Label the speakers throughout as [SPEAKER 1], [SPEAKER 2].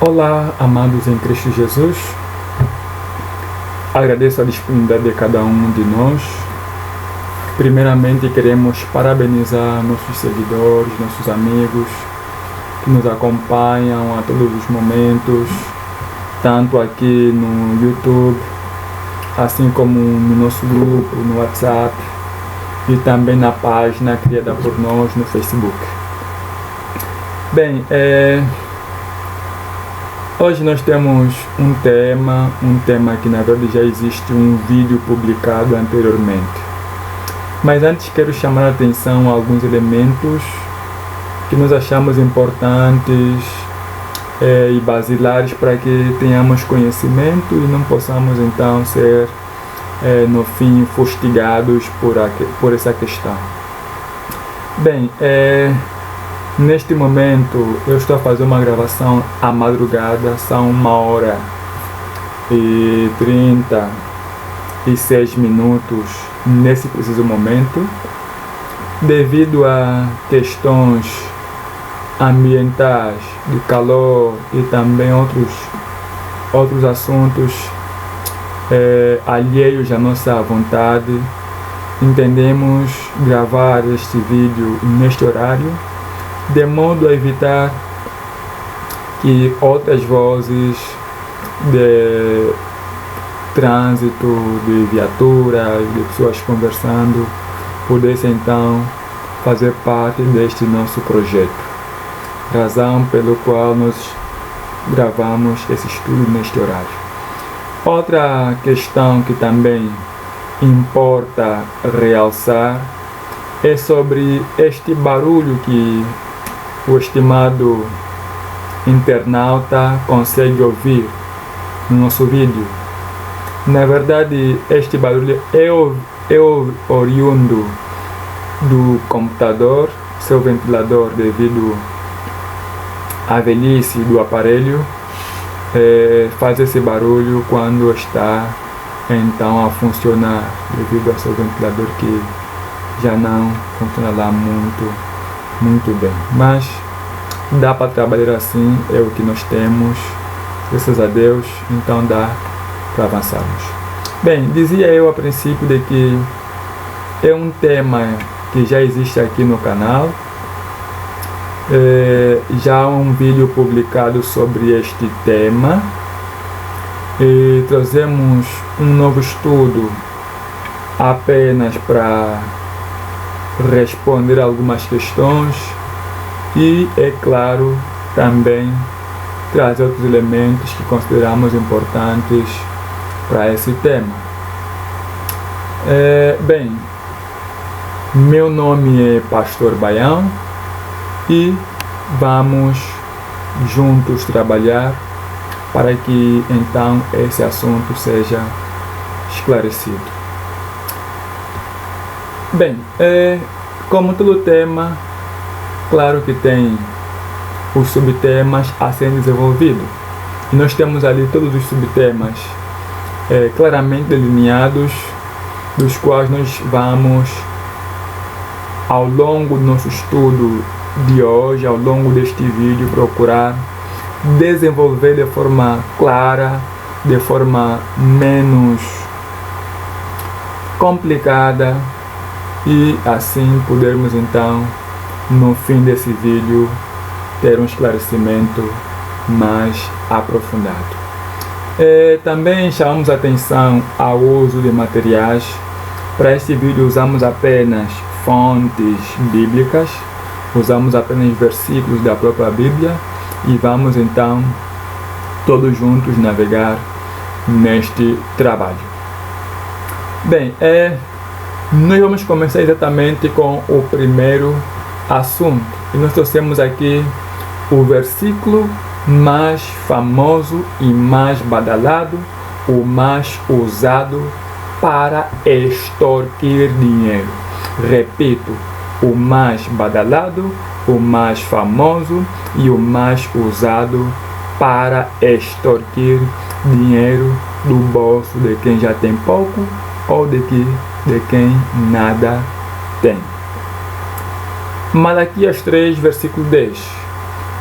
[SPEAKER 1] Olá, amados em Cristo Jesus. Agradeço a disponibilidade de cada um de nós. Primeiramente, queremos parabenizar nossos seguidores, nossos amigos que nos acompanham a todos os momentos, tanto aqui no YouTube, assim como no nosso grupo, no WhatsApp e também na página criada por nós no Facebook. Bem, hoje nós temos um tema que na verdade já existe um vídeo publicado anteriormente. Mas antes quero chamar a atenção a alguns elementos que nós achamos importantes e basilares para que tenhamos conhecimento e não possamos então ser no fim fustigados por essa questão. Bem, neste momento eu estou a fazer uma gravação à madrugada, são 1h36 nesse preciso momento, devido a questões ambientais, de calor e também outros assuntos alheios à nossa vontade. Entendemos gravar este vídeo neste horário, de modo a evitar que outras vozes de trânsito, de viaturas, de pessoas conversando, pudessem então fazer parte deste nosso projeto. Razão pelo qual nós gravamos esse estudo neste horário. Outra questão que também importa realçar é sobre este barulho que o estimado internauta consegue ouvir no nosso vídeo. Na verdade, este barulho é oriundo do computador, seu ventilador, devido à velhice do aparelho, faz esse barulho quando está então a funcionar, devido ao seu ventilador que já não funciona lá muito bem. Mas dá para trabalhar assim, é o que nós temos, graças a Deus, então dá para avançarmos. Bem, dizia eu a princípio de que é um tema que já existe aqui no canal, já há um vídeo publicado sobre este tema e trazemos um novo estudo apenas para responder algumas questões e, é claro, também trazer outros elementos que consideramos importantes para esse tema. Bem, meu nome é Pastor Baião e vamos juntos trabalhar para que então esse assunto seja esclarecido. Bem, como todo tema, claro que tem os subtemas a serem desenvolvidos. E nós temos ali todos os subtemas claramente delineados, dos quais nós vamos, ao longo do nosso estudo de hoje, ao longo deste vídeo, procurar desenvolver de forma clara, de forma menos complicada, e assim podermos então, no fim desse vídeo, ter um esclarecimento mais aprofundado. Também chamamos a atenção ao uso de materiais. Para este vídeo usamos apenas fontes bíblicas, usamos apenas versículos da própria Bíblia e vamos então todos juntos navegar neste trabalho. Bem, nós vamos começar exatamente com o primeiro assunto e nós trouxemos aqui o versículo mais famoso e mais badalado, o mais usado para extorquir dinheiro. Repito, o mais badalado, o mais famoso e o mais usado para extorquir dinheiro do bolso de quem já tem pouco ou de quem nada tem. Malaquias 3, versículo 10.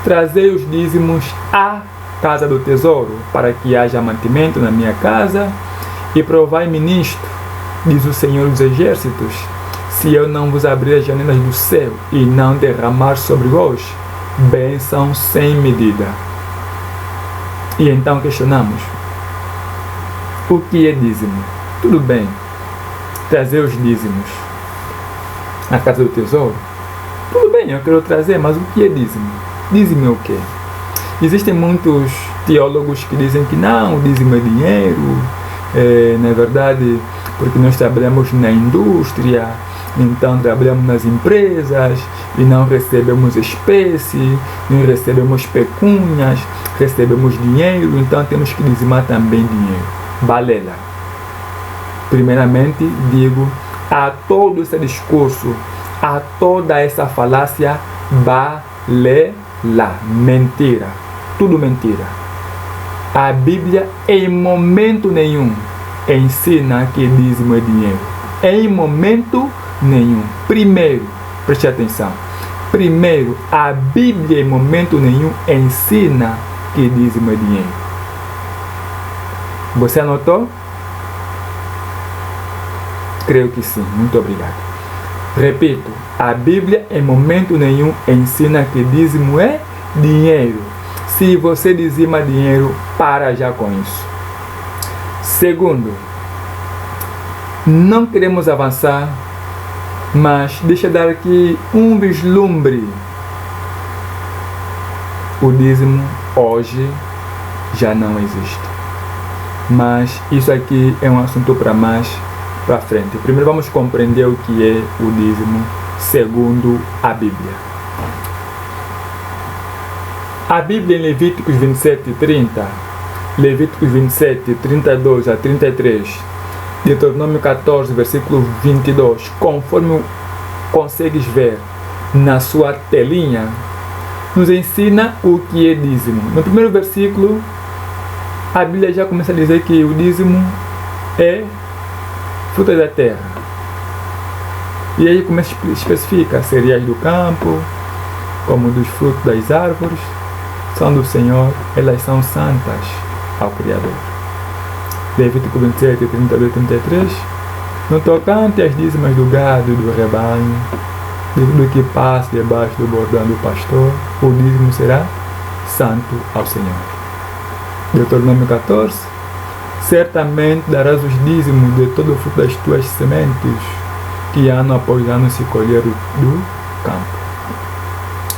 [SPEAKER 1] Trazei os dízimos à casa do tesouro, para que haja mantimento na minha casa, e provai-me nisto, diz o Senhor dos Exércitos, se eu não vos abrir as janelas do céu e não derramar sobre vós bênção sem medida. E então questionamos, o que é dízimo? Tudo bem, trazer os dízimos na casa do tesouro, tudo bem, eu quero trazer, mas o que é dízimo? Dízimo é o quê? Existem muitos teólogos que dizem que não, o dízimo é dinheiro, na verdade, porque nós trabalhamos na indústria, então trabalhamos nas empresas e não recebemos espécie, não recebemos pecúnias, recebemos dinheiro, então temos que dizimar também dinheiro. Balela. Primeiramente, digo, a todo esse discurso, a toda essa falácia, balela, mentira, tudo mentira. A Bíblia, em momento nenhum, ensina que dízimo é dinheiro. Em momento nenhum. Primeiro, preste atenção. Primeiro, a Bíblia, em momento nenhum, ensina que dízimo é dinheiro. Você anotou? Creio que sim. Muito obrigado. Repito, a Bíblia, em momento nenhum, ensina que dízimo é dinheiro. Se você dizima dinheiro, para já com isso. Segundo, não queremos avançar, mas deixa eu dar aqui um vislumbre. O dízimo hoje já não existe. Mas isso aqui é um assunto para mais para frente. Primeiro vamos compreender o que é o dízimo segundo a Bíblia. A Bíblia em Levíticos 27 e 30, Levíticos 27, 32 a 33, Deuteronômio 14, versículo 22, conforme consegues ver na sua telinha, nos ensina o que é dízimo. No primeiro versículo, a Bíblia já começa a dizer que o dízimo é fruta da terra. E aí começa a especificar cereais do campo, como dos frutos das árvores, são do Senhor, elas são santas ao Criador. Levítico 27, 32 e 33, no tocante às dízimas do gado e do rebanho, do que passa debaixo do bordão do pastor, o dízimo será santo ao Senhor. Deuteronômio 14, certamente darás os dízimos de todo o fruto das tuas sementes, que ano após ano se colher do campo.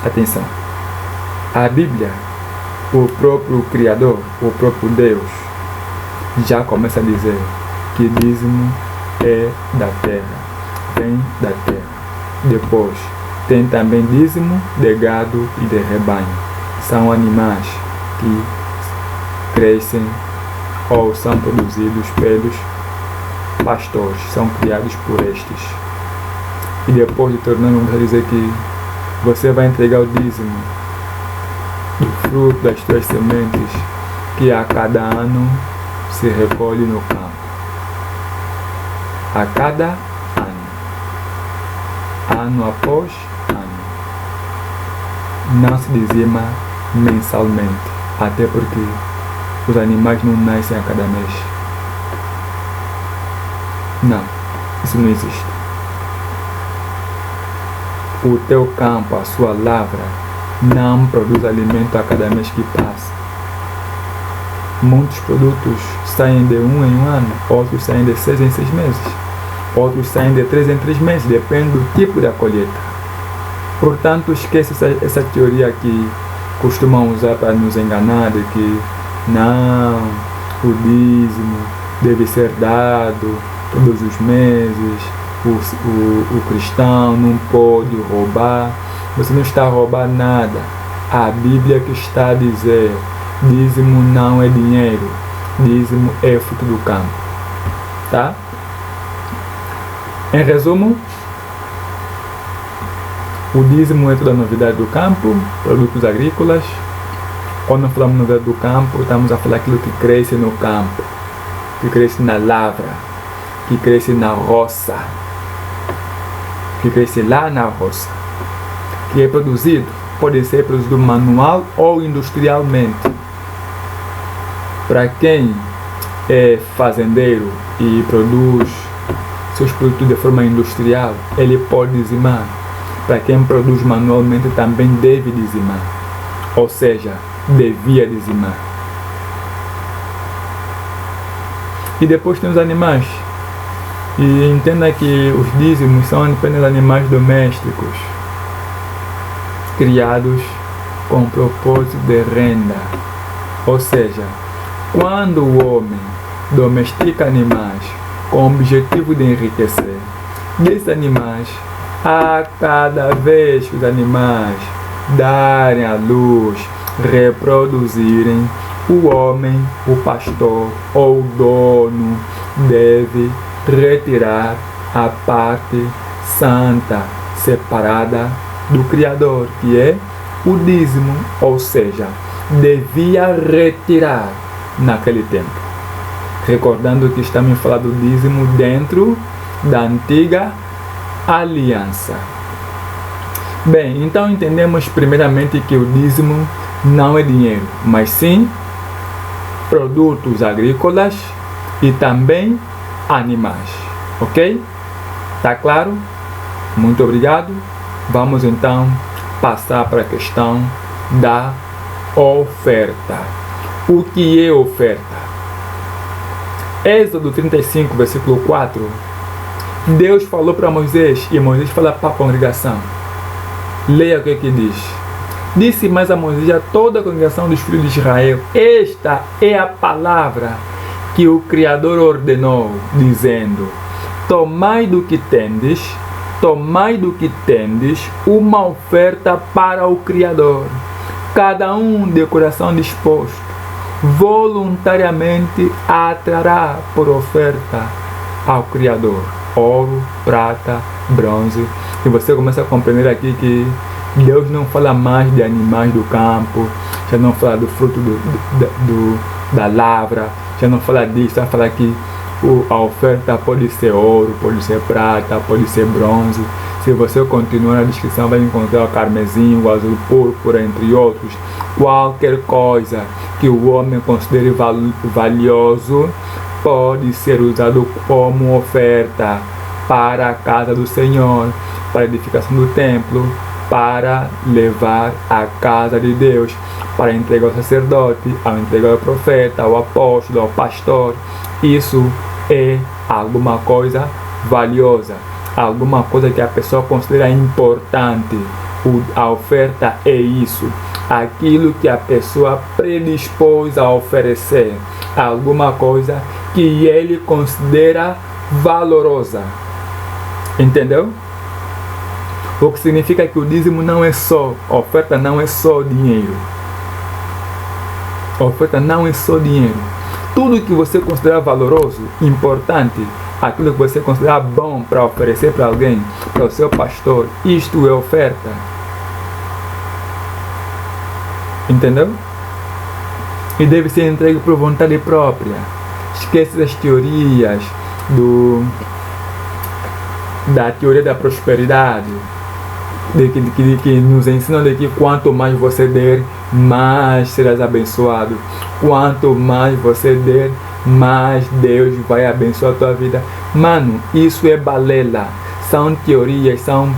[SPEAKER 1] Atenção, a Bíblia, o próprio Criador, o próprio Deus, já começa a dizer que dízimo é da terra, vem da terra. Depois, tem também dízimo de gado e de rebanho. São animais que crescem ou são produzidos pelos pastores, são criados por estes. E depois de tornando, vamos dizer que você vai entregar o dízimo do fruto das tuas sementes, que a cada ano se recolhe no campo. A cada ano, ano após ano. Não se dizima mensalmente, até porque os animais não nascem a cada mês. Não, isso não existe. O teu campo, a sua lavra, não produz alimento a cada mês que passa. Muitos produtos saem de 1 em 1 ano, outros saem de 6 em 6 meses, outros saem de 3 em 3 meses, depende do tipo da colheita. Portanto, esquece essa teoria que costumam usar para nos enganar, de que não, o dízimo deve ser dado todos os meses, o cristão não pode roubar. Você não está a roubar nada. A Bíblia que está a dizer, dízimo não é dinheiro, dízimo é fruto do campo. Tá? Em resumo, o dízimo é toda a novidade do campo, produtos agrícolas. Quando falamos novidade do campo, estamos a falar aquilo que cresce no campo, que cresce na lavra, que cresce na roça, que cresce lá na roça, que é produzido, pode ser produzido manual ou industrialmente. Para quem é fazendeiro e produz seus produtos de forma industrial, ele pode dizimar. Para quem produz manualmente também deve dizimar, ou seja, devia dizimar. E depois tem os animais. E entenda que os dízimos são apenas animais domésticos, criados com propósito de renda. Ou seja, quando o homem domestica animais com o objetivo de enriquecer, desses animais, a cada vez que os animais darem à luz, reproduzirem, o homem, o pastor ou o dono deve retirar a parte santa, separada do Criador, que é o dízimo, ou seja, devia retirar naquele tempo. Recordando que estamos falando do dízimo dentro da antiga aliança. Bem, então entendemos primeiramente que o dízimo não é dinheiro, mas sim produtos agrícolas e também animais. Ok? Tá claro? Muito obrigado. Vamos então passar para a questão da oferta. O que é oferta? Êxodo 35, versículo 4. Deus falou para Moisés e Moisés fala para a congregação. Leia o que diz. Disse mais a Moisés e a toda a congregação dos filhos de Israel: esta é a palavra que o Criador ordenou, dizendo: tomai do que tendes uma oferta para o Criador, cada um de coração disposto, voluntariamente atrará por oferta ao Criador ouro, prata, bronze. E você começa a compreender aqui que Deus não fala mais de animais do campo, já não fala do fruto da lavra, já não fala disso, já fala que a oferta pode ser ouro, pode ser prata, pode ser bronze. Se você continuar na descrição, vai encontrar o carmesim, o azul púrpura, entre outros. Qualquer coisa que o homem considere valioso pode ser usado como oferta para a casa do Senhor, para a edificação do templo, para levar à casa de Deus, para entregar ao sacerdote, ao entregar ao profeta, ao apóstolo, ao pastor. Isso é alguma coisa valiosa, alguma coisa que a pessoa considera importante. A oferta é isso, aquilo que a pessoa predispôs a oferecer, alguma coisa que ele considera valorosa. Entendeu? O que significa que o dízimo não é só, a oferta não é só dinheiro. A oferta não é só dinheiro. Tudo que você considera valoroso, importante, aquilo que você considera bom para oferecer para alguém, para o seu pastor, isto é oferta. Entendeu? E deve ser entregue por vontade própria. Esquece as teorias da teoria da prosperidade, que nos ensinam de que quanto mais você der, mais serás abençoado. Quanto mais você der, mais Deus vai abençoar a tua vida. Mano, isso é balela. São teorias, são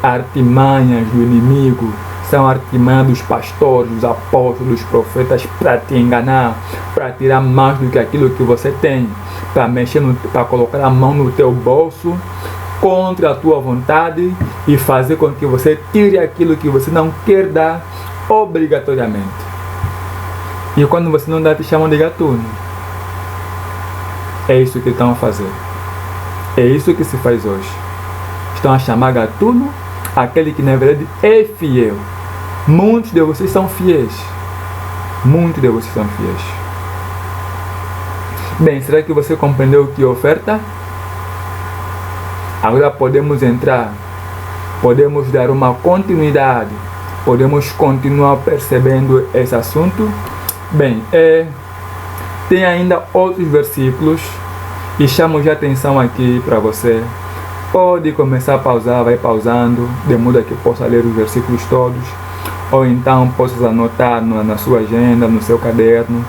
[SPEAKER 1] artimanhas do inimigo. São artimanhas dos pastores, dos apóstolos, dos profetas para te enganar, para tirar mais do que aquilo que você tem, para colocar a mão no teu bolso contra a tua vontade e fazer com que você tire aquilo que você não quer dar obrigatoriamente. E quando você não dá, te chamam de gatuno. É isso que estão a fazer. É isso que se faz hoje. Estão a chamar gatuno aquele que na verdade é fiel. Muitos de vocês são fiéis. Muitos de vocês são fiéis. Bem, será que você compreendeu o que é oferta? Agora podemos entrar, podemos dar uma continuidade, podemos continuar percebendo esse assunto. Bem, tem ainda outros versículos e chamo de atenção aqui para você. Pode começar a pausar, vai pausando, de modo que possa ler os versículos todos, ou então possa anotar na sua agenda, no seu caderno,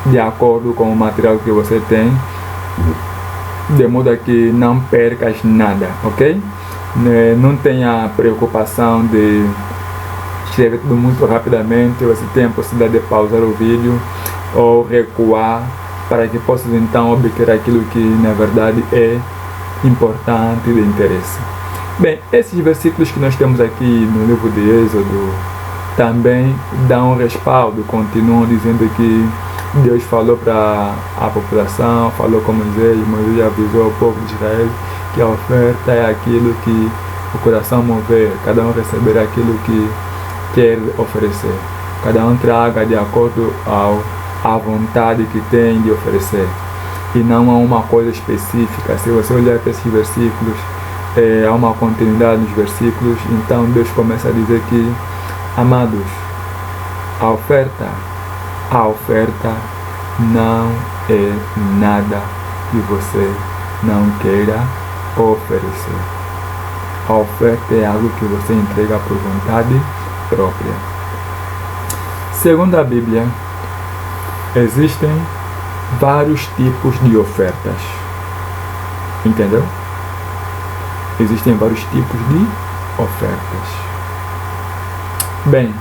[SPEAKER 1] de acordo com o material que você tem, de modo que não percas nada, ok? Não tenha preocupação de escrever tudo muito rapidamente. Você tem a possibilidade de pausar o vídeo ou recuar para que possas então obter aquilo que na verdade é importante e de interesse. Bem, esses versículos que nós temos aqui no livro de Êxodo também dão um respaldo, continuam dizendo que Deus falou para a população, falou com Moisés avisou ao povo de Israel que a oferta é aquilo que o coração mover, cada um receberá aquilo que quer oferecer, cada um traga de acordo à vontade que tem de oferecer, e não há uma coisa específica. Se você olhar para esses versículos, há uma continuidade nos versículos, então Deus começa a dizer que, amados, a oferta não é nada que você não queira oferecer. A oferta é algo que você entrega por vontade própria. Segundo a Bíblia, existem vários tipos de ofertas. Entendeu? Existem vários tipos de ofertas. Bem,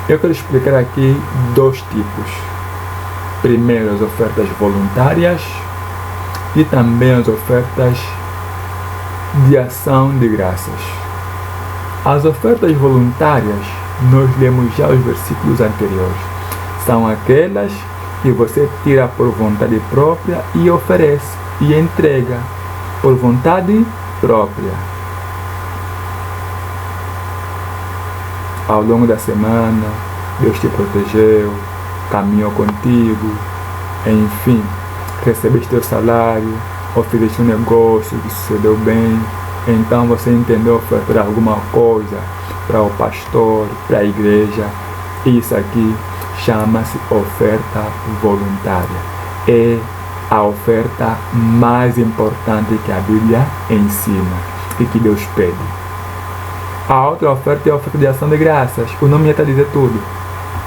[SPEAKER 1] eu quero explicar aqui 2 tipos. Primeiro, as ofertas voluntárias e também as ofertas de ação de graças. As ofertas voluntárias, nós lemos já os versículos anteriores. São aquelas que você tira por vontade própria e oferece e entrega por vontade própria. Ao longo da semana, Deus te protegeu, caminhou contigo, enfim, recebeste teu salário, ou fizeste um negócio que sucedeu bem, então você entendeu ofertar alguma coisa para o pastor, para a igreja. Isso aqui chama-se oferta voluntária. É a oferta mais importante que a Bíblia ensina e que Deus pede. A outra oferta é a oferta de ação de graças. O nome já está a dizer tudo.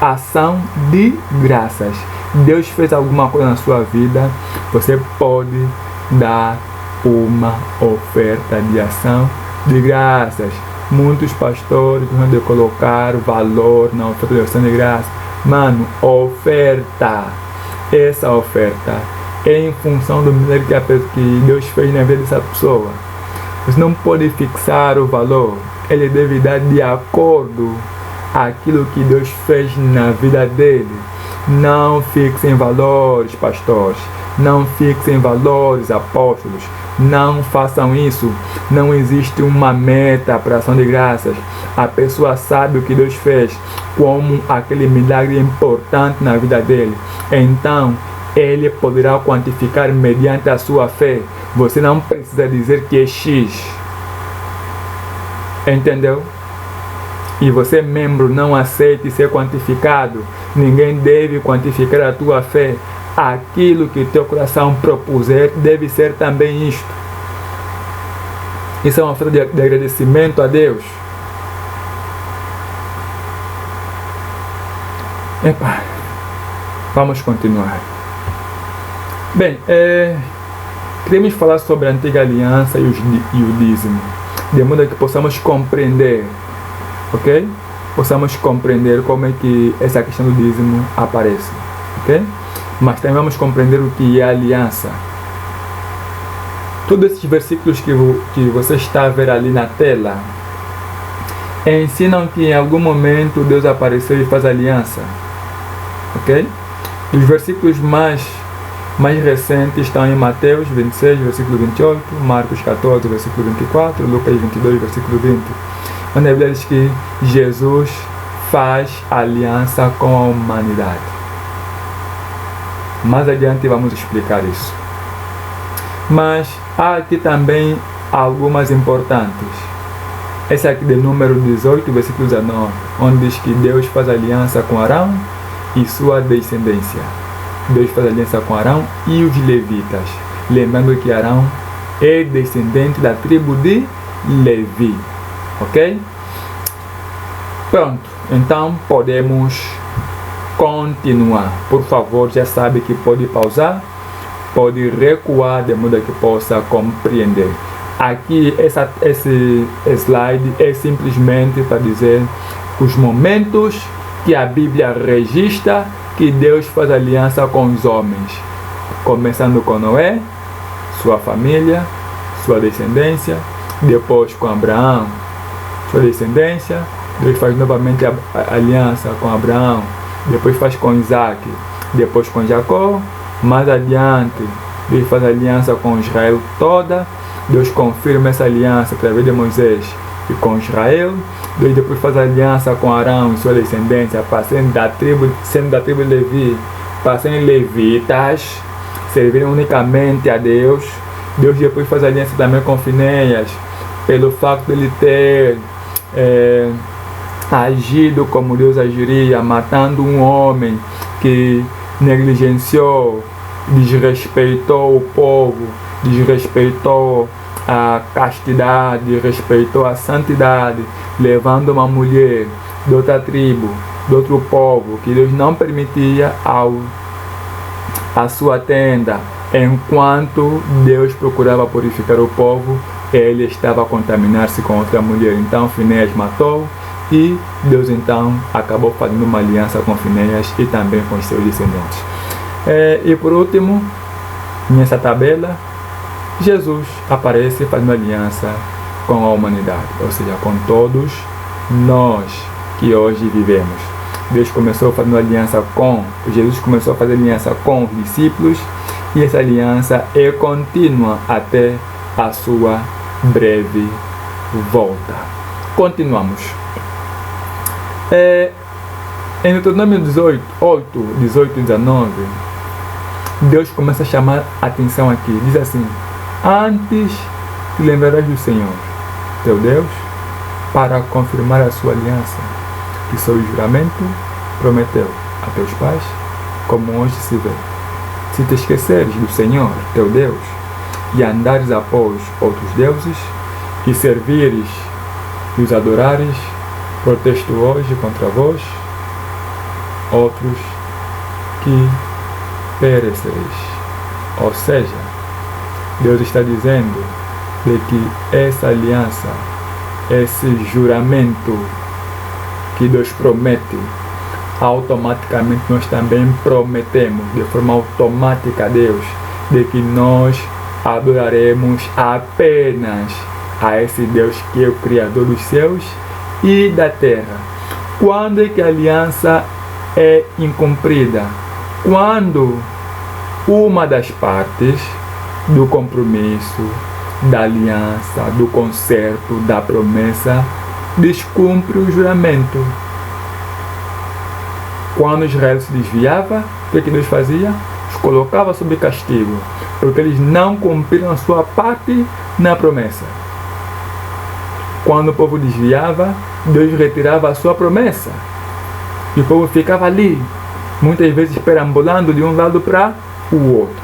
[SPEAKER 1] Ação de graças. Deus fez alguma coisa na sua vida, você pode dar uma oferta de ação de graças. Muitos pastores vão de colocar valor na oferta de ação de graças. Mano, oferta. Essa oferta é em função do milagre que Deus fez na vida dessa pessoa. Você não pode fixar o valor. Ele deve dar de acordo àquilo que Deus fez na vida dele. Não fixem valores, pastores. Não fixem valores, apóstolos. Não façam isso. Não existe uma meta para ação de graças. A pessoa sabe o que Deus fez, como aquele milagre importante na vida dele. Então, ele poderá quantificar mediante a sua fé. Você não precisa dizer que é X. Entendeu? E você, membro, não aceite ser quantificado. Ninguém deve quantificar a tua fé. Aquilo que teu coração propuser deve ser também isto. Isso é uma oferta de agradecimento a Deus. Epa, vamos continuar. Bem, queremos falar sobre a antiga aliança e o dízimo, de modo que possamos compreender, ok? Possamos compreender como é que essa questão do dízimo aparece, ok? Mas também vamos compreender o que é a aliança. Todos esses versículos que você está a ver ali na tela ensinam que em algum momento Deus apareceu e faz aliança, ok? Os versículos mais recentes estão em Mateus 26, versículo 28, Marcos 14, versículo 24, Lucas 22, versículo 20, onde a Bíblia diz que Jesus faz aliança com a humanidade. Mais adiante vamos explicar isso. Mas há aqui também algumas importantes. Essa aqui de número 18, versículo 19, onde diz que Deus faz aliança com Arão e sua descendência. Deus faz aliança com Arão e os levitas. Lembrando que Arão é descendente da tribo de Levi. Ok? Pronto. Então podemos continuar. Por favor, já sabe que pode pausar, pode recuar de modo que possa compreender. Aqui, esse slide é simplesmente para dizer os momentos que a Bíblia registra que Deus faz aliança com os homens, começando com Noé, sua família, sua descendência, depois com Abraão, sua descendência, Deus faz novamente a aliança com Abraão, depois faz com Isaac, depois com Jacó, mais adiante Deus faz aliança com Israel toda, Deus confirma essa aliança através de Moisés e com Israel, Deus depois faz aliança com Arão e sua descendência, sendo da tribo de Levi, para serem levitas, servirem unicamente a Deus. Deus depois faz aliança também com Finéias, pelo fato de ele ter agido como Deus agiria, matando um homem que negligenciou, desrespeitou o povo, desrespeitou a castidade, desrespeitou a santidade, levando uma mulher de outra tribo, de outro povo, que Deus não permitia a sua tenda. Enquanto Deus procurava purificar o povo, ele estava a contaminar-se com outra mulher. Então Finéias matou, e Deus então acabou fazendo uma aliança com Finéias e também com os seus descendentes. E por último, nessa tabela, Jesus aparece fazendo aliança com a humanidade, ou seja, com todos nós que hoje vivemos. Jesus começou a fazer aliança com os discípulos, e essa aliança é contínua até a sua breve volta. Continuamos. Em Deuteronômio 18 e 19, Deus começa a chamar a atenção aqui. Diz assim: antes te lembrarás do Senhor, teu Deus, para confirmar a sua aliança, que sob juramento prometeu a teus pais, como hoje se vê. Se te esqueceres do Senhor, teu Deus, e andares após outros deuses, e servires e os adorares, protesto hoje contra vós outros que perecereis. Ou seja, Deus está dizendo de que essa aliança, esse juramento que Deus promete, automaticamente nós também prometemos de forma automática a Deus de que nós adoraremos apenas a esse Deus que é o Criador dos céus e da terra. Quando é que a aliança é incumprida? Quando uma das partes do compromisso, da aliança, do concerto, da promessa descumpre o juramento. Quando Israel se desviava, o que Deus fazia? Os colocava sob castigo, porque eles não cumpriram a sua parte na promessa. Quando o povo desviava, Deus retirava a sua promessa. E o povo ficava ali, muitas vezes perambulando de um lado para o outro.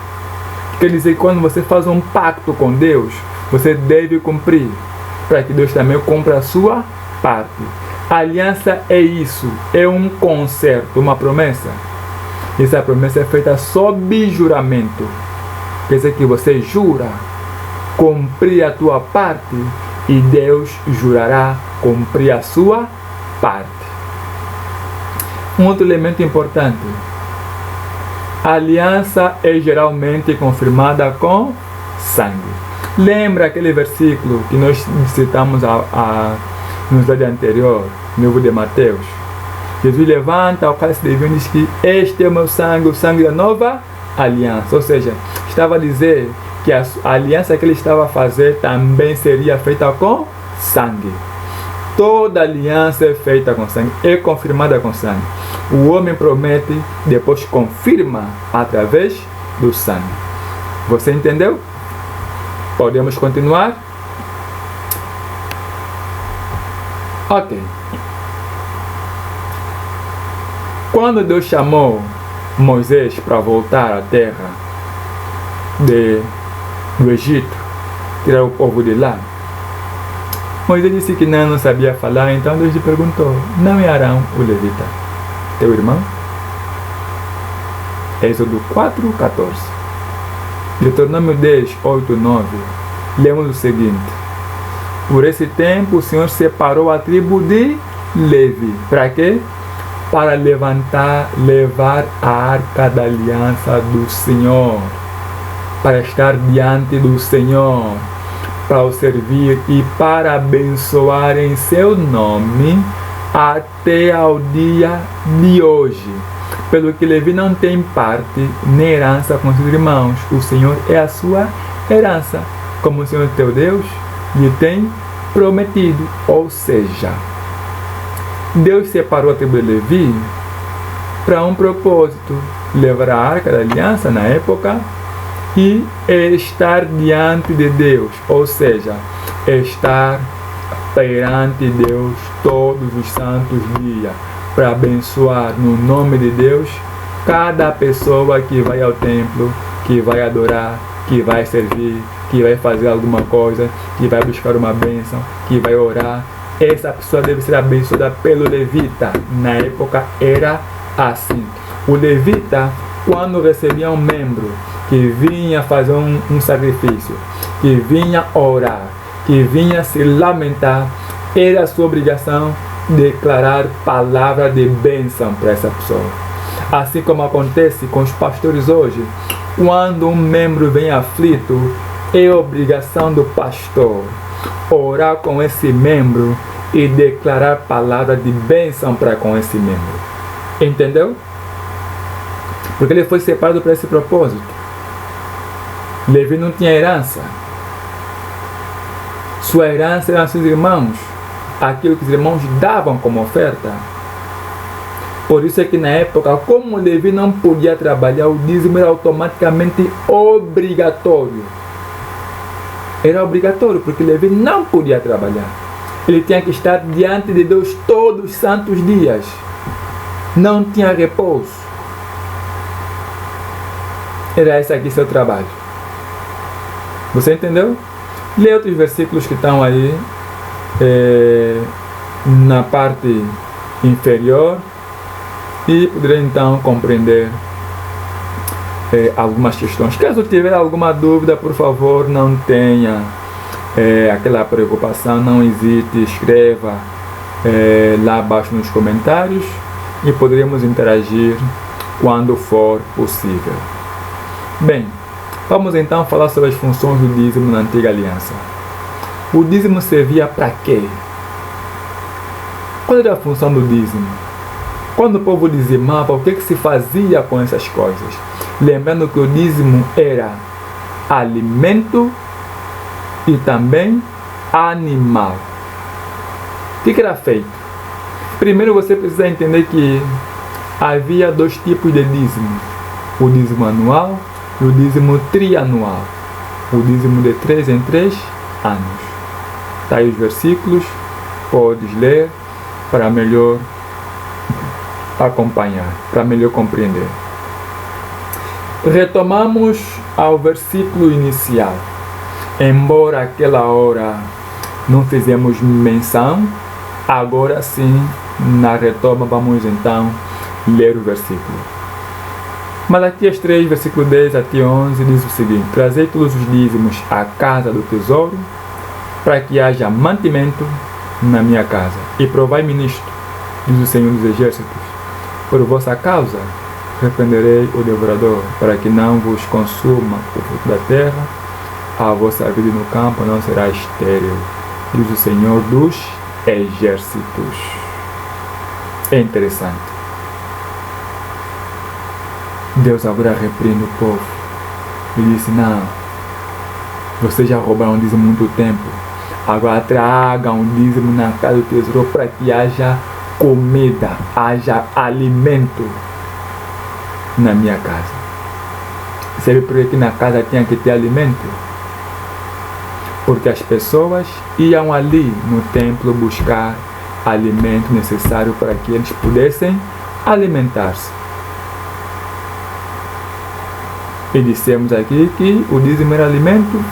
[SPEAKER 1] Quer dizer que quando você faz um pacto com Deus, você deve cumprir, para que Deus também cumpra a sua parte. A aliança é isso, é um concerto, uma promessa. Essa promessa é feita sob juramento. Quer dizer que você jura cumprir a tua parte, e Deus jurará cumprir a sua parte. Um outro elemento importante: a aliança é geralmente confirmada com sangue. Lembra aquele versículo que nós citamos no slide anterior, no livro de Mateus? Jesus levanta o cálice de vinho e diz que este é o meu sangue, o sangue da nova aliança. Ou seja, estava a dizer que a aliança que ele estava a fazer também seria feita com sangue. Toda aliança é feita com sangue, é confirmada com sangue. O homem promete, depois confirma através do sangue. Você entendeu? Podemos continuar? Ok. Quando Deus chamou Moisés para voltar à terra do Egito, tirar o povo de lá, Moisés disse que não sabia falar. Então Deus lhe perguntou: não é Arão o levita teu irmão? Êxodo 4:14. Deuteronômio 10:8-9. Lemos o seguinte: por esse tempo o Senhor separou a tribo de Levi. Para quê? Para levar a arca da aliança do Senhor, para estar diante do Senhor, para o servir e para abençoar em seu nome até ao dia de hoje. Pelo que Levi não tem parte nem herança com seus irmãos. O Senhor é a sua herança, como o Senhor teu Deus lhe tem prometido. Ou seja, Deus separou a tribo de Levi para um propósito: levar a arca da aliança na época e estar diante de Deus, ou seja, estar perante Deus todos os santos dias, para abençoar no nome de Deus cada pessoa que vai ao templo, que vai adorar, que vai servir, que vai fazer alguma coisa, que vai buscar uma bênção, que vai orar. Essa pessoa deve ser abençoada pelo levita. Na época era assim. O levita, quando recebia um membro que vinha fazer um sacrifício, que vinha orar, que vinha se lamentar, era sua obrigação declarar palavra de bênção para essa pessoa. Assim como acontece com os pastores hoje, quando um membro vem aflito, é obrigação do pastor orar com esse membro e declarar palavra de bênção para com esse membro. Entendeu? Porque ele foi separado para esse propósito. Levi não tinha herança. Sua herança eram seus irmãos, aquilo que os irmãos davam como oferta. Por isso é que na época, como Levi não podia trabalhar, o dízimo era automaticamente obrigatório. Era obrigatório, porque Levi não podia trabalhar. Ele tinha que estar diante de Deus todos os santos dias. Não tinha repouso. Era esse aqui seu trabalho. Você entendeu? Lê outros versículos que estão aí na parte inferior e poderá então compreender algumas questões. Caso tiver alguma dúvida, por favor, não tenha aquela preocupação, não hesite, escreva lá abaixo nos comentários e poderemos interagir quando for possível. Bem, vamos então falar sobre as funções do dízimo na Antiga Aliança. O dízimo servia para quê? Qual era a função do dízimo? Quando o povo dizimava, o que se fazia com essas coisas? Lembrando que o dízimo era alimento e também animal. O que era feito? Primeiro você precisa entender que havia dois tipos de dízimo: o dízimo anual e o dízimo trianual. O dízimo de 3 em 3 anos. Está aí os versículos, podes ler para melhor acompanhar, para melhor compreender. Retomamos ao versículo inicial. Embora aquela hora não fizemos menção, agora sim, na retoma, vamos então ler o versículo. Malaquias 3, versículo 10 até 11, diz o seguinte: trazei todos os dízimos à casa do tesouro, para que haja mantimento na minha casa. E provai-me nisto, diz o Senhor dos Exércitos: por vossa causa repreenderei o devorador, para que não vos consuma o fruto da terra, a vossa vida no campo não será estéril, diz o Senhor dos Exércitos. É interessante. Deus agora repreende o povo e disse: não, vocês já roubaram o dízimo há muito tempo, agora tragam o dízimo na casa do tesouro para que haja comida, haja alimento na minha casa. Sabe por que na casa tinha que ter alimento? Porque as pessoas iam ali no templo buscar alimento necessário para que eles pudessem alimentar-se. E dissemos aqui que o dízimo era alimento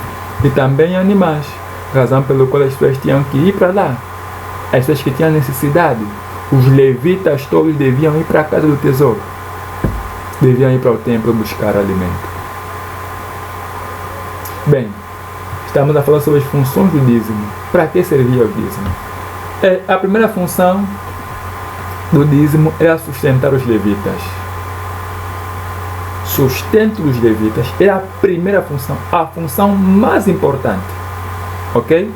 [SPEAKER 1] e também animais, razão pela qual as pessoas tinham que ir para lá. As pessoas que tinham necessidade, os levitas todos deviam ir para a casa do tesouro. deviam ir para o templo buscar alimento. Bem, estamos a falar sobre as funções do dízimo. Para que servia o dízimo? A primeira função do dízimo era sustentar os levitas. Sustento dos levitas é a primeira função, a função mais importante. Ok?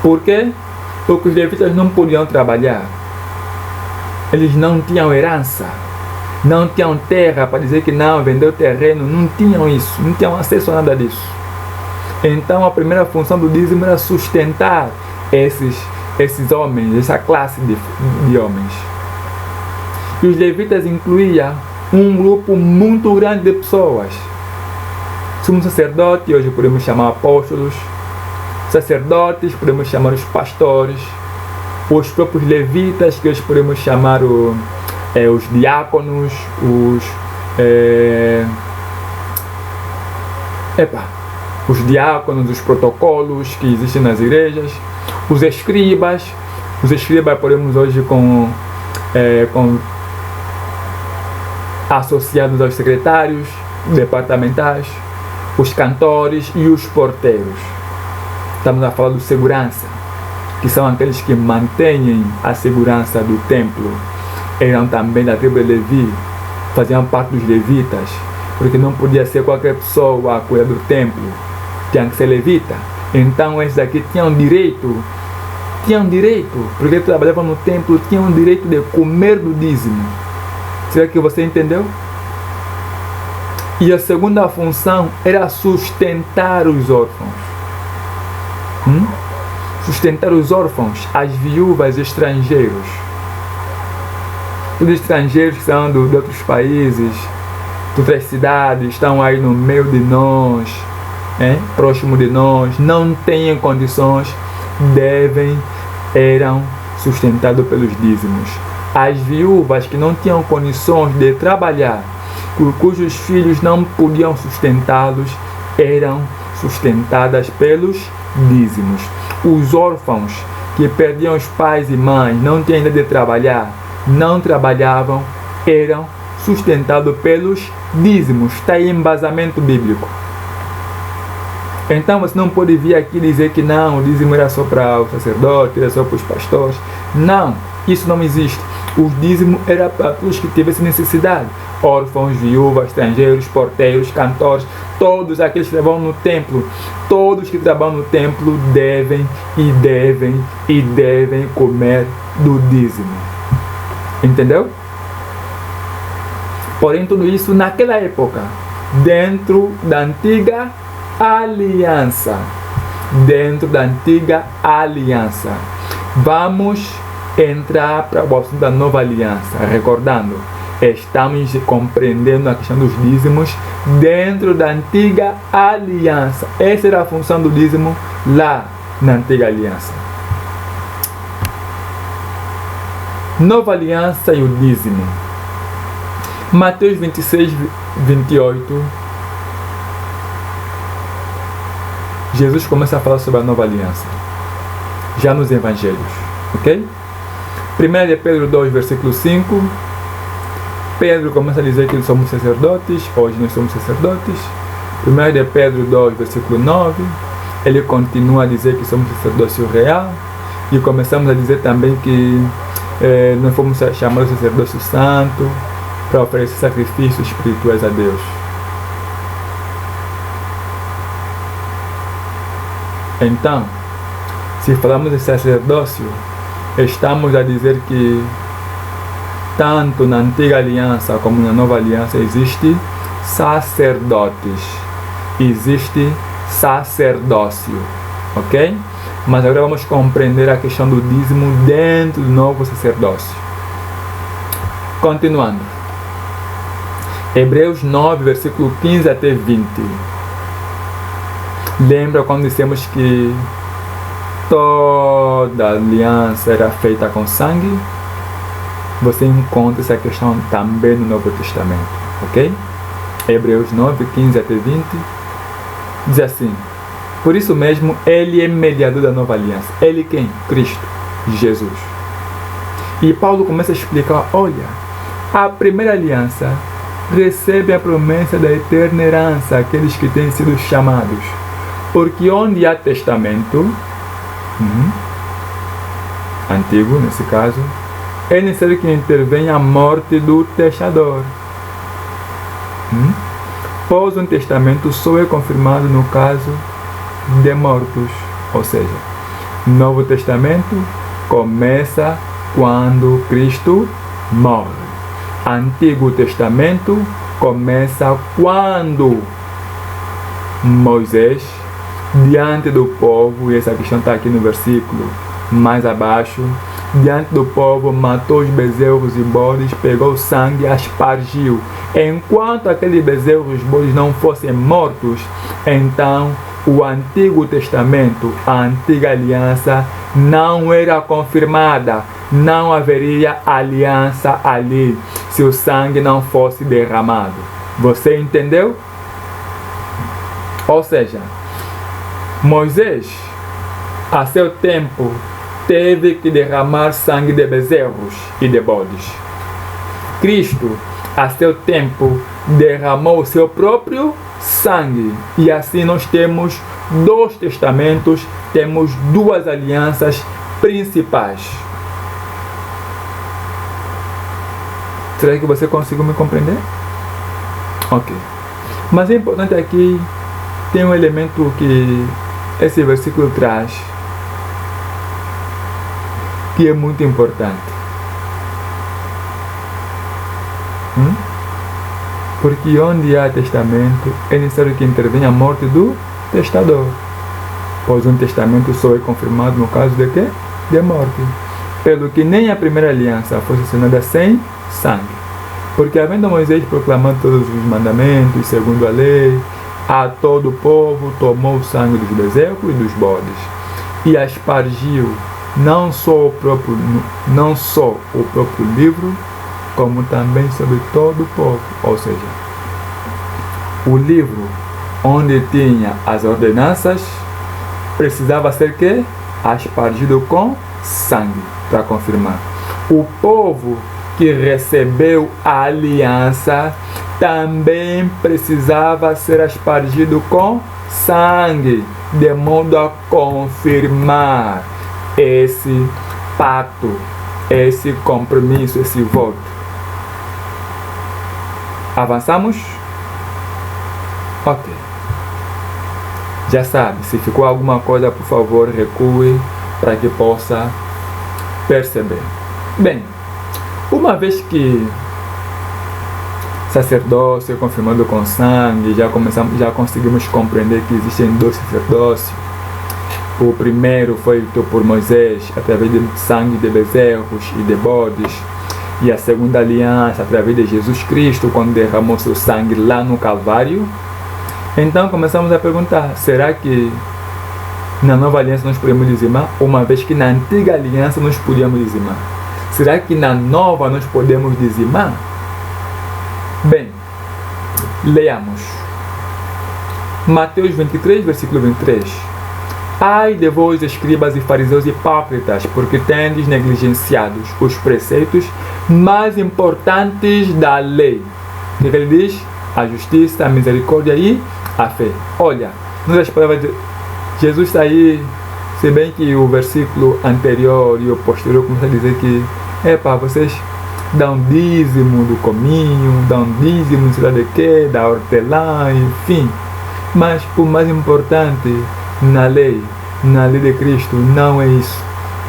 [SPEAKER 1] Por quê? Porque os levitas não podiam trabalhar. Eles não tinham herança. Não tinham terra para dizer que não, vendeu terreno. Não tinham isso. Não tinham acesso a nada disso. Então a primeira função do dízimo era sustentar esses homens, essa classe de homens. E os levitas incluíam um grupo muito grande de pessoas. Somos sacerdotes, hoje podemos chamar apóstolos, sacerdotes, podemos chamar os pastores, os próprios levitas, que hoje podemos chamar os diáconos, os diáconos, os protocolos que existem nas igrejas, os escribas podemos hoje com associados aos secretários departamentais, os cantores e os porteiros. Estamos a falar do segurança, que são aqueles que mantêm a segurança do templo. Eram também da tribo de Levi, faziam parte dos levitas, porque não podia ser qualquer pessoa a cuidar do templo, tinha que ser levita. Então esses aqui tinham direito, porque trabalhavam no templo, tinham o direito de comer do dízimo. Será que você entendeu? E a segunda função era sustentar os órfãos. Sustentar os órfãos, as viúvas, estrangeiros. Os estrangeiros que são de outros países, de outras cidades, estão aí no meio de nós, próximo de nós, não têm condições, eram sustentados pelos dízimos. As viúvas que não tinham condições de trabalhar, cujos filhos não podiam sustentá-los, eram sustentadas pelos dízimos. Os órfãos que perdiam os pais e mães, não tinham ainda de trabalhar, não trabalhavam, eram sustentados pelos dízimos. Está aí embasamento bíblico. Então você não pode vir aqui dizer que não, o dízimo era só para o sacerdote, era só para os pastores. Não, isso não existe. O dízimo era para todos que tivessem necessidade. Órfãos, viúvas, estrangeiros, porteiros, cantores, todos aqueles que trabalham no templo. Todos que trabalham no templo devem comer do dízimo. Entendeu? Porém, tudo isso naquela época, dentro da antiga aliança. Vamos entrar para o assunto da nova aliança. Recordando, estamos compreendendo a questão dos dízimos dentro da antiga aliança. Essa era a função do dízimo lá na antiga aliança. Nova aliança e o dízimo. Mateus 26, 28. Jesus começa a falar sobre a nova aliança, já nos evangelhos, ok? 1 de Pedro 2, versículo 5, Pedro começa a dizer que somos sacerdotes, hoje nós somos sacerdotes. 1 de Pedro 2, versículo 9, ele continua a dizer que somos sacerdócio real, e começamos a dizer também que nós fomos chamados de sacerdócio santo, para oferecer sacrifícios espirituais a Deus. Então, se falamos de sacerdócio, estamos a dizer que tanto na antiga aliança como na nova aliança existe sacerdotes, existe sacerdócio, ok? Mas agora vamos compreender a questão do dízimo dentro do novo sacerdócio. Continuando, Hebreus 9, versículo 15 até 20. Lembra quando dissemos que toda aliança era feita com sangue? Você encontra essa questão também no Novo Testamento, ok? Hebreus 9, 15 até 20 diz assim: por isso mesmo, ele é mediador da nova aliança. Ele quem? Cristo, Jesus. E Paulo começa a explicar: olha, a primeira aliança recebem a promessa da eterna herança, aqueles que têm sido chamados. Porque onde há testamento, antigo nesse caso, é necessário que intervenha a morte do testador. Pois um testamento só é confirmado no caso de mortos. Ou seja, Novo Testamento começa quando Cristo morre. Antigo Testamento começa quando Moisés, diante do povo, e essa questão está aqui no versículo mais abaixo, diante do povo, matou os bezerros e bodes, pegou o sangue e aspargiu. Enquanto aqueles bezerros e bodes não fossem mortos, então o Antigo Testamento, a antiga aliança, não era confirmada. Não haveria aliança ali se o sangue não fosse derramado. Você entendeu? Ou seja, Moisés, a seu tempo, teve que derramar sangue de bezerros e de bodes. Cristo, a seu tempo, derramou o seu próprio sangue. E assim nós temos 2 testamentos, temos 2 alianças principais. Será que você conseguiu me compreender? Ok. Mas é importante aqui, tem um elemento que esse versículo traz, que é muito importante. Porque onde há testamento, é necessário que intervenha a morte do testador. Pois um testamento só é confirmado no caso de quê? De morte. Pelo que nem a primeira aliança fosse assinada sem sangue. Porque havendo Moisés proclamado todos os mandamentos, segundo a lei, a todo o povo tomou o sangue dos bezerros e dos bodes, e aspargiu não só o próprio livro, como também sobre todo o povo. Ou seja, o livro onde tinha as ordenanças precisava ser que aspargido com sangue para confirmar. O povo que recebeu a aliança também precisava ser aspargido com sangue, de modo a confirmar esse pacto, esse compromisso, esse voto. Avançamos? Ok. Já sabe, se ficou alguma coisa, por favor, recue para que possa perceber. Bem, uma vez que sacerdócio é confirmado com sangue, já conseguimos compreender que existem 2 sacerdócios. O primeiro foi feito por Moisés através de sangue de bezerros e de bodes, e a segunda aliança através de Jesus Cristo, quando derramou seu sangue lá no Calvário. Então começamos a perguntar, será que na nova aliança nós podemos dizimar, uma vez que na antiga aliança nós podíamos dizimar? Será que na nova nós podemos dizimar? Bem, leamos. Mateus 23, versículo 23. Ai de vós, escribas e fariseus hipócritas, porque tendes negligenciado os preceitos mais importantes da lei. O que ele diz? A justiça, a misericórdia e a fé. Olha, nas palavras de Jesus está aí, se bem que o versículo anterior e o posterior começa a dizer que vocês dão dízimo do cominho, dão dízimo não sei lá de quê, da hortelã, enfim. Mas o mais importante na lei de Cristo não é isso,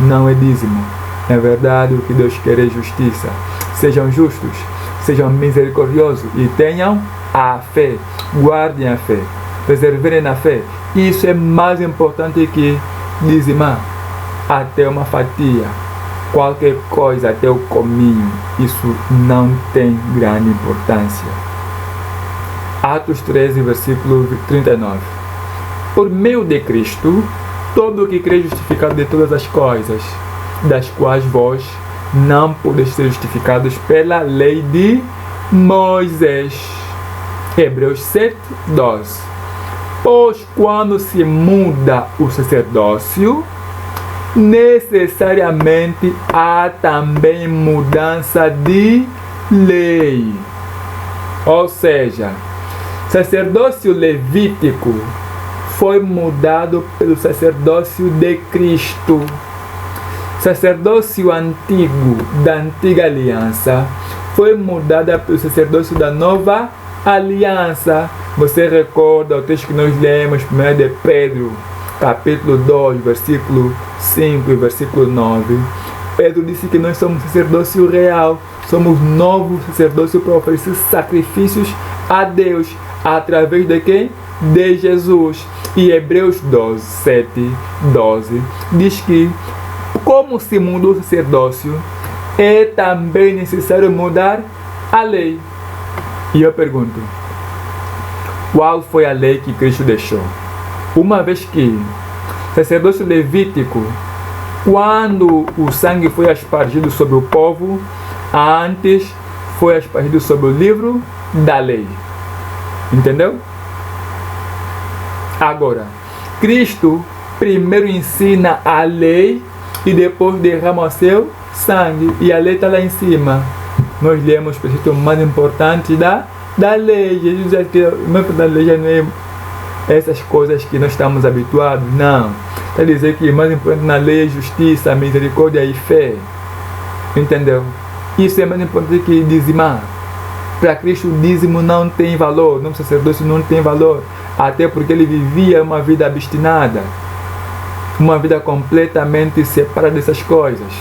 [SPEAKER 1] não é dízimo. Na verdade, o que Deus quer é justiça. Sejam justos, sejam misericordiosos e tenham a fé, guardem a fé, perseverem na fé. Isso é mais importante que dizimar até uma fatia, qualquer coisa, até o cominho. Isso não tem grande importância. Atos 13, versículo 39. Por meio de Cristo, todo o que crê é justificado de todas as coisas, das quais vós não podeis ser justificados pela lei de Moisés. Hebreus 7, 12. Pois quando se muda o sacerdócio, necessariamente há também mudança de lei. Ou seja, sacerdócio levítico foi mudado pelo sacerdócio de Cristo. Sacerdócio antigo da antiga aliança foi mudada pelo sacerdócio da nova aliança. Você recorda o texto que nós lemos, 1 de Pedro, capítulo 2, versículo 5 e versículo 9. Pedro disse que nós somos sacerdócio real, somos novo sacerdócio para oferecer sacrifícios a Deus, através de quem? De Jesus. E Hebreus 12, 7, 12 diz que, como se mudou o sacerdócio, é também necessário mudar a lei. E eu pergunto, qual foi a lei que Cristo deixou? Uma vez que sacerdócio levítico, quando o sangue foi aspergido sobre o povo, antes foi aspergido sobre o livro da lei. Entendeu? Agora, Cristo primeiro ensina a lei e depois derrama o seu sangue. E a lei está lá em cima. Nós lemos o preceito mais importante da lei. Jesus diz que o mais importante da lei já não é essas coisas que nós estamos habituados. Não. Está dizer que o mais importante na lei é justiça, misericórdia e fé. Entendeu? Isso é mais importante que dizimar. Para Cristo o dízimo não tem valor. O sacerdócio não tem valor. Até porque ele vivia uma vida abstinada. Uma vida completamente separada dessas coisas.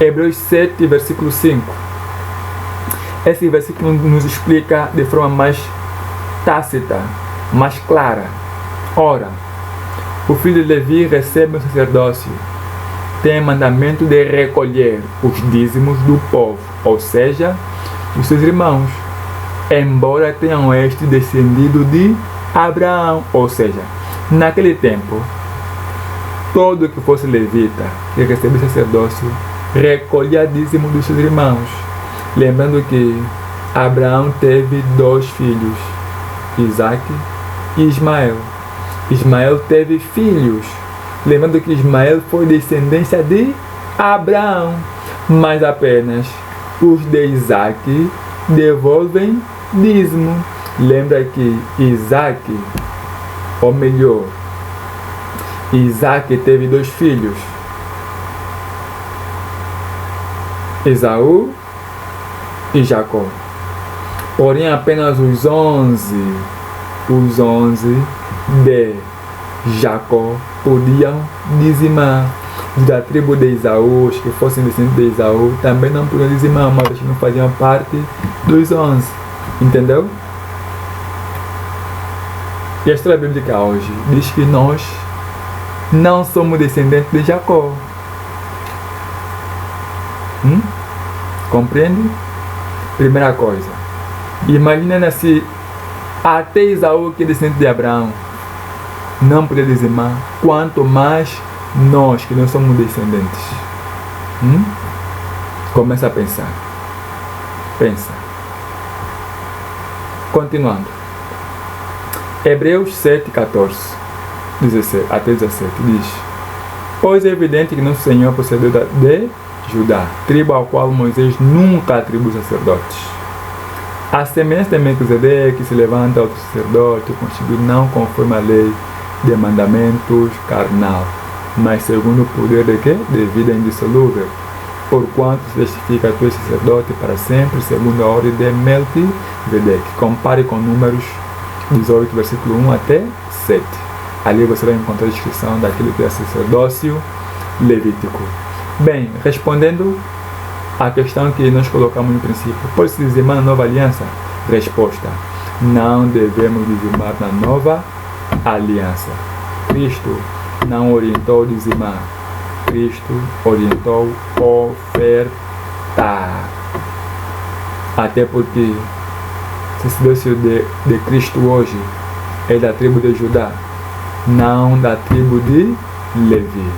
[SPEAKER 1] Hebreus 7, versículo 5. Esse versículo nos explica de forma mais tácita, mais clara. Ora, o filho de Levi recebe o sacerdócio. Tem mandamento de recolher os dízimos do povo, ou seja, dos seus irmãos, embora tenham este descendido de Abraão. Ou seja, naquele tempo, todo que fosse levita, que recebesse sacerdócio, recolhia dízimo dos seus irmãos. Lembrando que Abraão teve 2 filhos, Isaac e Ismael. Ismael teve filhos. Lembrando que Ismael foi descendência de Abraão. Mas apenas os de Isaac devolvem dízimo. Lembra que Isaac, ou melhor, Isaac teve 2 filhos, Esaú e Jacó. Porém apenas os 11 de Jacó podiam dizimar. Da tribo de Esaú, os que fossem descendentes de Esaú também não podiam dizimar, mas eles não faziam parte dos 11. Entendeu? E a história bíblica hoje diz que nós não somos descendentes de Jacó. Compreende? Primeira coisa, imagina se até Esaú, que é descendente de Abraão, não poder dizimar, quanto mais nós que não somos descendentes. Começa a pensar. Pensa. Continuando. Hebreus 7, 14 até 17 diz: pois é evidente que nosso Senhor procedeu de Judá, tribo ao qual Moisés nunca atribuiu sacerdotes. A semelhança de Melquisedeque, se levanta outro sacerdote, constituído não conforme a lei de mandamentos carnal, mas segundo o poder de quê? De vida indissolúvel. Porquanto se testifica tu és sacerdote para sempre, segundo a ordem de Melquisedeque. Compare com Números 18, versículo 1 até 7. Ali você vai encontrar a descrição daquilo que é sacerdócio levítico. Bem, respondendo à questão que nós colocamos no princípio, pode-se dizimar na nova aliança? Resposta: não devemos dizimar na nova aliança. Cristo não orientou dizimar. Cristo orientou ofertar. Até porque o sacerdócio de Cristo hoje é da tribo de Judá, não da tribo de Levi.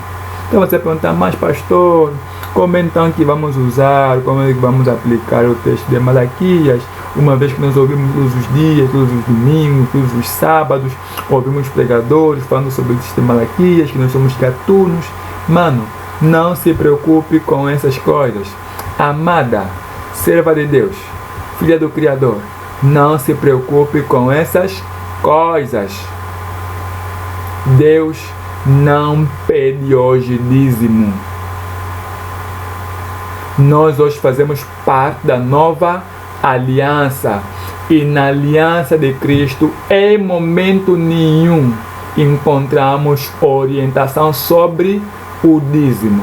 [SPEAKER 1] Então você pergunta, mas pastor, como então que vamos usar, como é que vamos aplicar o texto de Malaquias, uma vez que nós ouvimos todos os dias, todos os domingos, todos os sábados, ouvimos pregadores falando sobre o texto de Malaquias, que nós somos gatunos. Mano, não se preocupe com essas coisas. Amada, serva de Deus, filha do Criador, não se preocupe com essas coisas. Deus não pede hoje dízimo. Nós hoje fazemos parte da nova aliança. E na aliança de Cristo, em momento nenhum, encontramos orientação sobre o dízimo.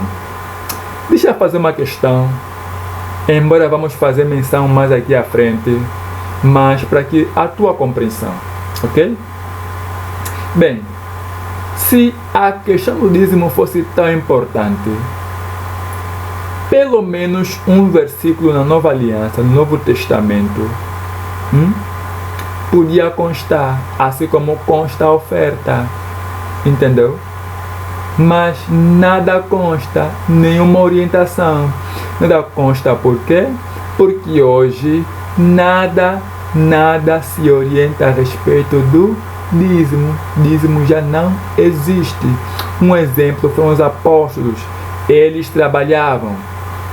[SPEAKER 1] Deixa eu fazer uma questão, embora vamos fazer menção mais aqui à frente, mas para que a tua compreensão, ok? Bem, se a questão do dízimo fosse tão importante, pelo menos um versículo na Nova Aliança, no Novo Testamento, podia constar, assim como consta a oferta, entendeu? Mas nada consta, nenhuma orientação. Nada consta por quê? Porque hoje nada se orienta a respeito do dízimo. Dízimo já não existe. Um exemplo foram os apóstolos. Eles trabalhavam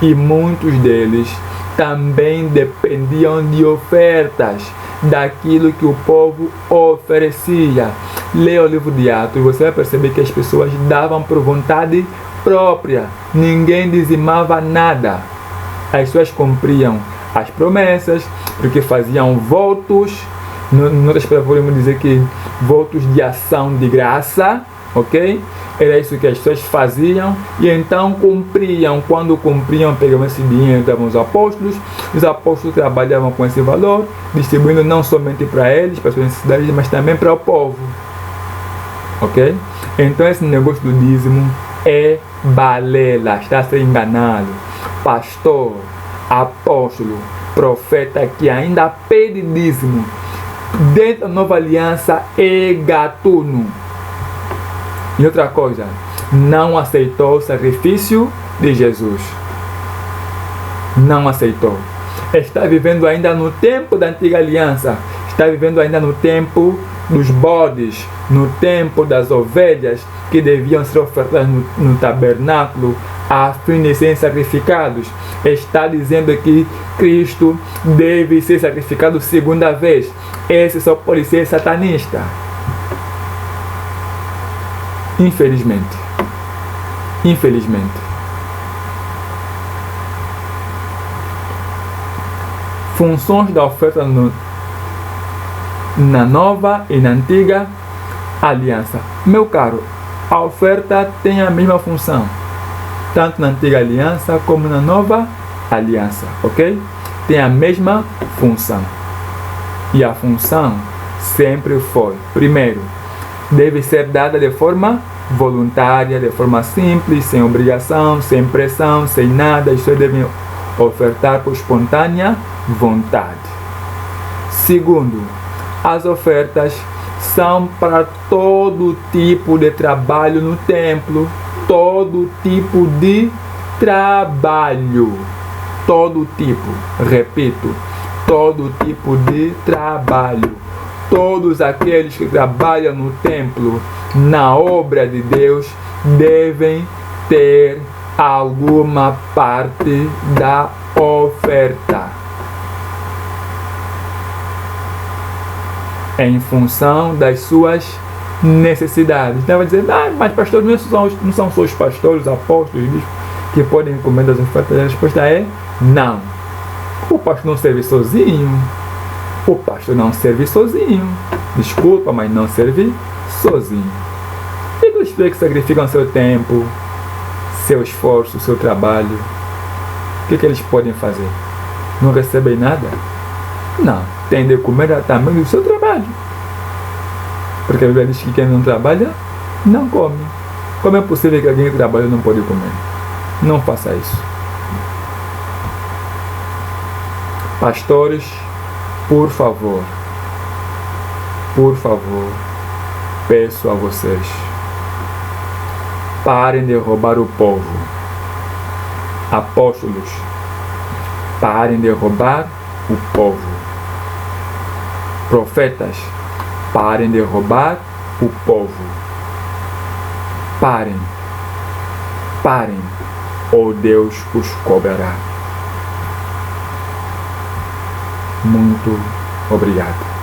[SPEAKER 1] e muitos deles também dependiam de ofertas, daquilo que o povo oferecia. Leia o livro de Atos e você vai perceber que as pessoas davam por vontade própria. Ninguém dizimava nada. As pessoas cumpriam as promessas, porque faziam votos. Em outras palavras, podemos dizer que votos de ação de graça, ok? Era isso que as pessoas faziam e então cumpriam. Quando cumpriam, pegavam esse dinheiro e davam aos apóstolos. Os apóstolos trabalhavam com esse valor, distribuindo não somente para eles, para as suas necessidades, mas também para o povo. Ok? Então esse negócio do dízimo é balela, está a ser enganado. Pastor, apóstolo, profeta que ainda pede dízimo dentro da nova aliança é gatuno. E outra coisa, não aceitou o sacrifício de Jesus. Não aceitou. Está vivendo ainda no tempo da antiga aliança. Está vivendo ainda no tempo dos bodes, no tempo das ovelhas que deviam ser ofertadas no tabernáculo a fim de serem sacrificados. Está dizendo que Cristo deve ser sacrificado segunda vez. Esse só pode ser satanista. Infelizmente. Funções da oferta na nova e na antiga aliança. Meu caro, a oferta tem a mesma função, tanto na antiga aliança como na nova aliança, ok? Tem a mesma função. E a função sempre foi, primeiro, deve ser dada de forma voluntária, de forma simples, sem obrigação, sem pressão, sem nada. As pessoas devem ofertar por espontânea vontade. Segundo, as ofertas são para todo tipo de trabalho no templo, todo tipo de trabalho, todo tipo, repito, todo tipo de trabalho. Todos aqueles que trabalham no templo, na obra de Deus, devem ter alguma parte da oferta em função das suas necessidades. Então vai dizer, mas pastor, não são só os pastores, os apóstolos, os bispos que podem comer das ofertas? A resposta é não. O pastor não serve sozinho. O pastor não serve sozinho. Desculpa, mas não serve sozinho. E aqueles que sacrificam seu tempo, seu esforço, seu trabalho, o que eles podem fazer? Não recebem nada? Não. Tem de comer também do seu trabalho. Porque a Bíblia diz que quem não trabalha, não come. Como é possível que alguém que trabalha não pode comer? Não faça isso. Pastores, por favor, peço a vocês, parem de roubar o povo. Apóstolos, parem de roubar o povo. Profetas, parem de roubar o povo. Parem, ou Deus os cobrará. Muito obrigado.